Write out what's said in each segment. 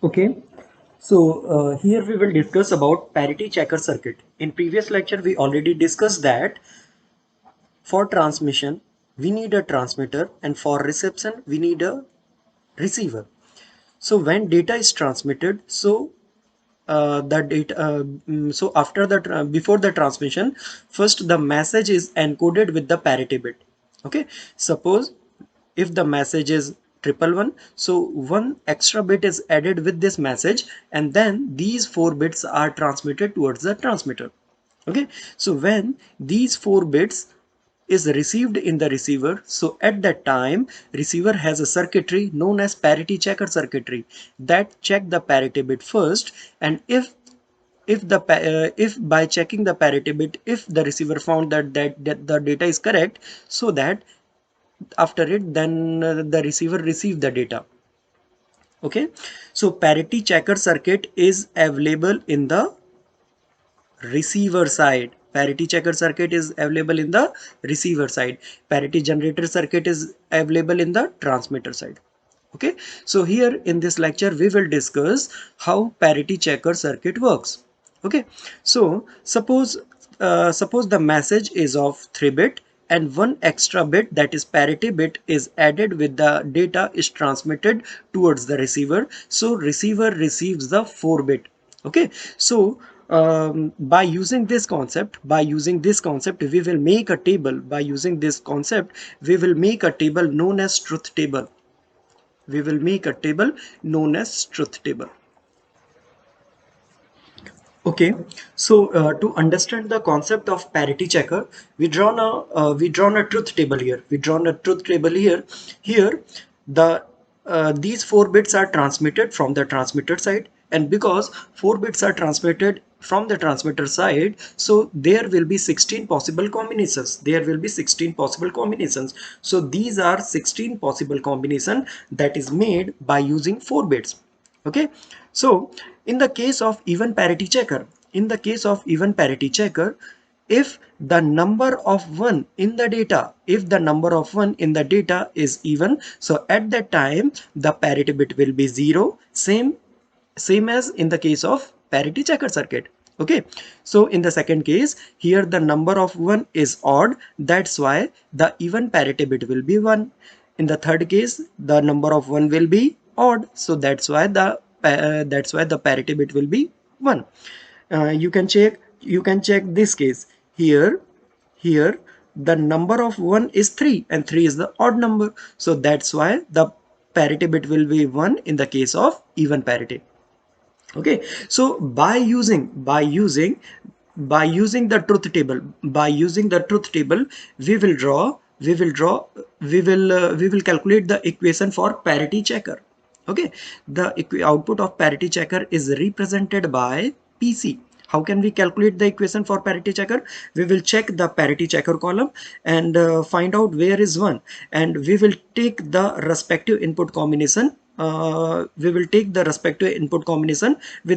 Okay, so here we will discuss about parity checker circuit. In previous lecture, we already discussed that for transmission, we need a transmitter, and for reception, we need a receiver. So when data is transmitted, the data so after the before the transmission, first the message is encoded with the parity bit. Okay, suppose if the message is 111, so one extra bit is added with this message, and then these four bits are transmitted towards the transmitter. Okay, so when these four bits is received in the receiver, so at that time receiver has a circuitry known as parity checker circuitry that check the parity bit first, and if by checking the parity bit, if the receiver found that the data is correct, so that after it then the receiver receive the data. Okay, so parity checker circuit is available in the receiver side. Parity checker circuit is available in the receiver side. Parity generator circuit is available in the transmitter side. Okay, so here in this lecture we will discuss how parity checker circuit works. Okay, so suppose the message is of 3 bit, and one extra bit, that is parity bit, is added with the data is transmitted towards the receiver, so receiver receives the 4 bit. Okay, so by using this concept we will make a table. By using this concept we will make a table known as truth table. We will make a table known as truth table. Okay, so to understand the concept of parity checker, we drawn a truth table here. We drawn a truth table here. Here, the these 4 bits are transmitted from the transmitter side, and because 4 bits are transmitted from the transmitter side, so there will be 16 possible combinations. There will be 16 possible combinations. So these are 16 possible combination that is made by using 4 bits. Okay, so in the case of even parity checker, if the number of 1 in the data, if the number of 1 in the data is even, so at that time the parity bit will be 0, same as in the case of parity checker circuit. Okay, so in the second case, here the number of 1 is odd, that's why the even parity bit will be 1. In the third case, the number of 1 will be odd, so that's why the parity bit will be 1. You can check this case. Here the number of 1 is 3, and 3 is the odd number, so that's why the parity bit will be 1 in the case of even parity. Okay, so by using the truth table, we will draw we will draw we will calculate the equation for parity checker. Okay, the output of parity checker is represented by PC. How can we calculate the equation for parity checker? We will check the parity checker column and find out where is 1, and we will take the respective input combination. With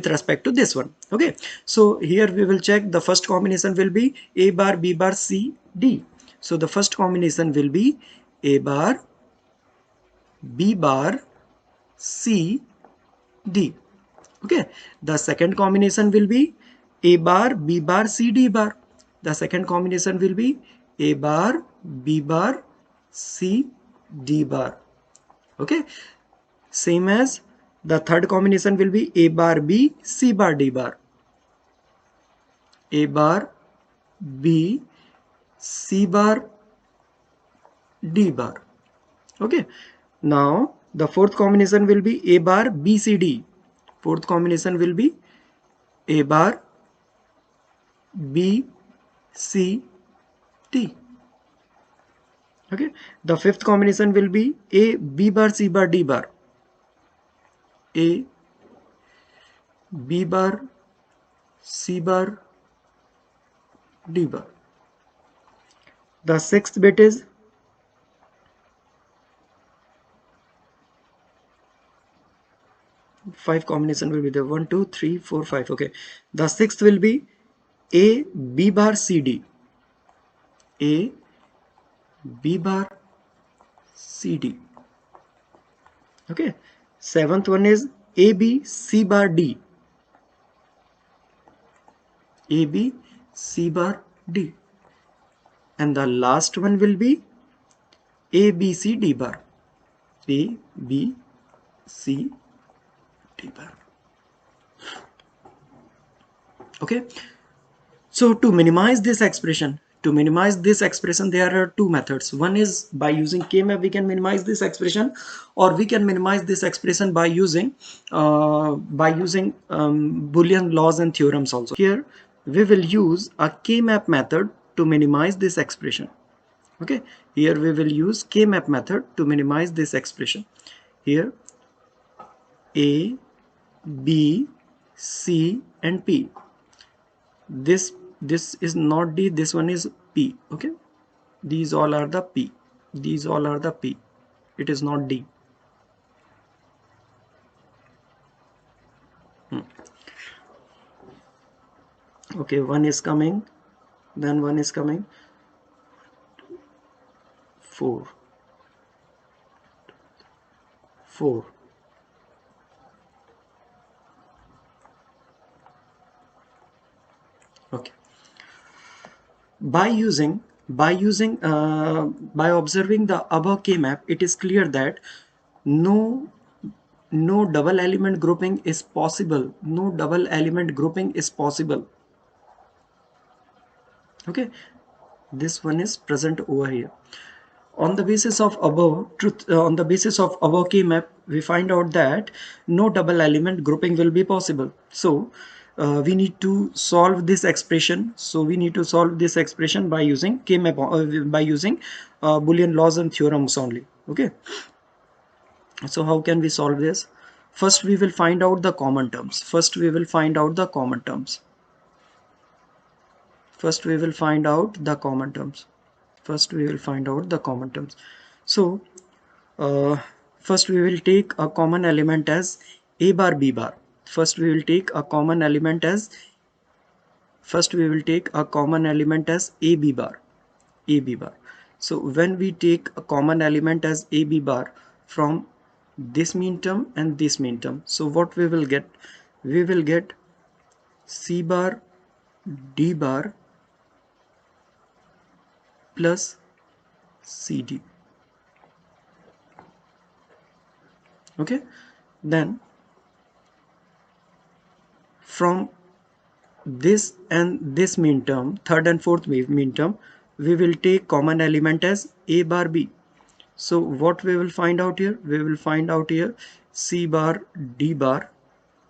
respect to this one. Okay, so here we will check. The first combination will be A bar, B bar, C, D. So the first combination will be A bar, B bar, C, D. Okay, the second combination will be A bar, B bar, C, D bar. The second combination will be A bar, B bar, C, D bar. Okay, same as the third combination will be A bar, B, C bar, D bar. A bar, B, C bar, D bar. Okay, now the fourth combination will be A bar, B, C, D. Fourth combination will be A bar, B, C, D. Okay, the fifth combination will be A, B bar, C bar, D bar. A, B bar, C bar, D bar. The sixth bit is 5 combination will be there, 1 2 3 4 5. Okay, the sixth will be A, B bar, C, D. A, B bar, C, D. Okay, seventh one is AB C bar D, AB C bar D, and the last one will be A B C D bar, A B C D bar. Okay, so to minimize this expression, there are two methods. One is by using K-map we can minimize this expression, or we can minimize this expression by using Boolean laws and theorems also. Here we will use a K-map method to minimize this expression. Okay, here we will use K-map method to minimize this expression. Here A, B, C and P. This is not D, this one is P. Okay, these all are the P, these all are the P, it is not D. Okay, one is coming, then one is coming, 4 4. Okay, by observing the above K map, it is clear that no double element grouping is possible. No double element grouping is possible. Okay, this one is present over here. On the basis of above K map, we find out that no double element grouping will be possible. So we need to solve this expression. By using K map, by using Boolean laws and theorems only. Okay. So how can we solve this? First, we will find out the common terms. First, we will find out the common terms. So first we will take a common element as A bar B bar. First we will take a common element as AB bar. So when we take a common element as AB bar from this mean term and this mean term, so what we will get? We will get C bar D bar plus CD. Okay, then from this and this mean term, third and fourth mean term, we will take common element as A bar B. So what we will find out here? We will find out here C bar D bar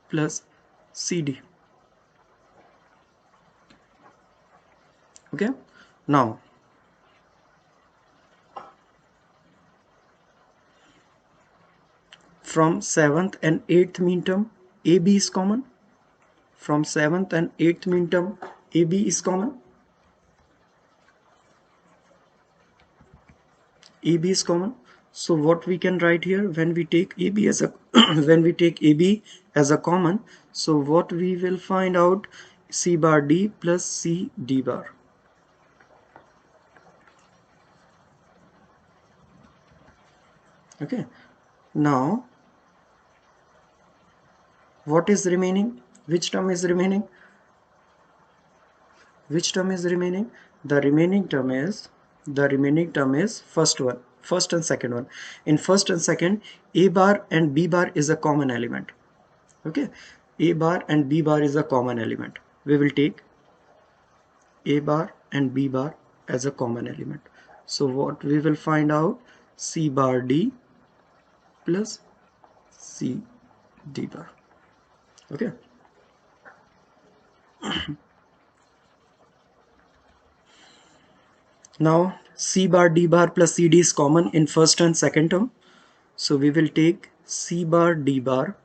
plus CD. Okay, now from 7th and 8th mean term, AB is common. From 7th and 8th mean term, AB is common. AB is common. So what we can write here, when we take AB as a common, so what we will find out, C bar D plus C D bar. Okay, now what is remaining? Which term is remaining? The remaining term is first and second one. In first and second, A bar and B bar is a common element. Okay, A bar and B bar is a common element. We will take A bar and B bar as a common element. So what we will find out, C bar D plus C D bar. Okay. Now C bar D bar plus CD is common in first and second term. So we will take C bar D bar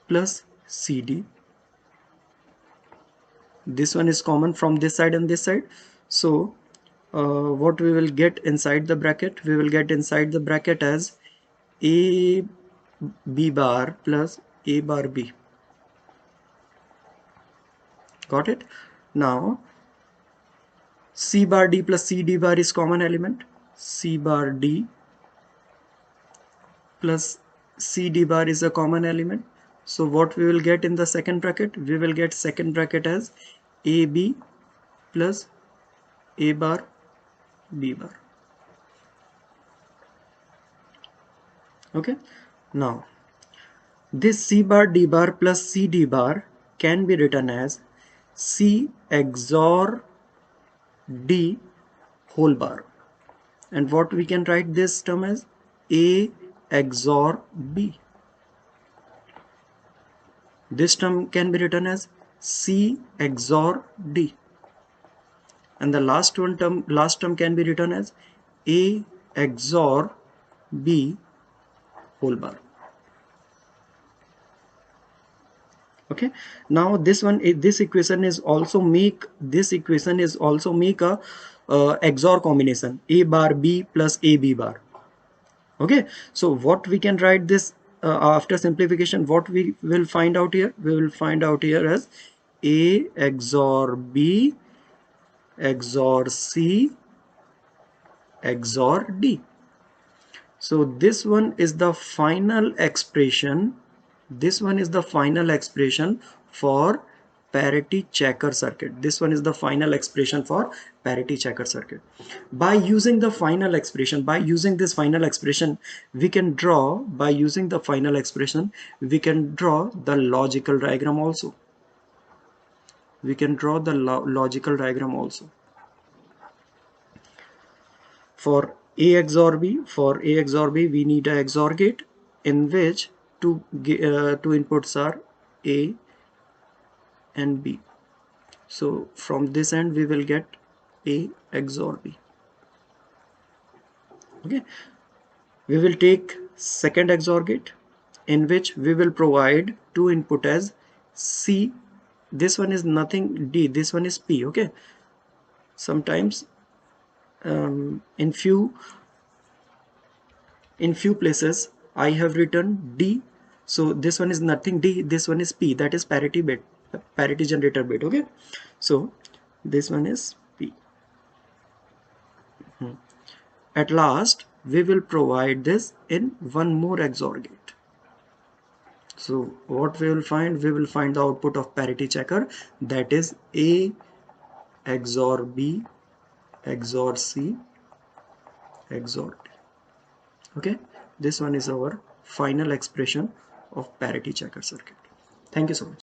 plus CD. This one is common from this side and this side. So what we will get inside the bracket? We will get inside the bracket as A B bar plus A bar B. Got it? Now C bar D plus C D bar is common element. C bar D plus C D bar is a common element. So what we will get in the second bracket? We will get second bracket as AB plus A bar B bar. Okay. Now this C bar D bar plus C D bar can be written as C XOR D whole bar. And what we can write this term as A XOR B. This term can be written as C XOR D. And the last term can be written as A XOR B whole bar. Okay, now this equation is also make a XOR combination A bar B plus A B bar. Okay, so what we can write this after simplification, what we will find out here? We will find out here as A XOR B XOR C XOR D. So this one is the final expression. This one is the final expression for parity checker circuit. This one is the final expression for parity checker circuit. By using the final expression, by using this final expression, we can draw, by using the final expression, we can draw the logical diagram also. We can draw the logical diagram also. For A XOR B, we need a XOR gate in which two inputs are A and B. So from this end we will get A XOR B. Okay, we will take second XOR gate in which we will provide two input as C. This one is nothing D, this one is P. Okay, sometimes in few places I have written D, so this one is nothing D, this one is P, that is parity bit, parity generator bit. Okay, so this one is P. At last we will provide this in one more XOR gate. So what we will find? We will find the output of parity checker, that is A XOR B XOR C XOR D. Okay, this one is our final expression of parity checker circuit. Thank you so much.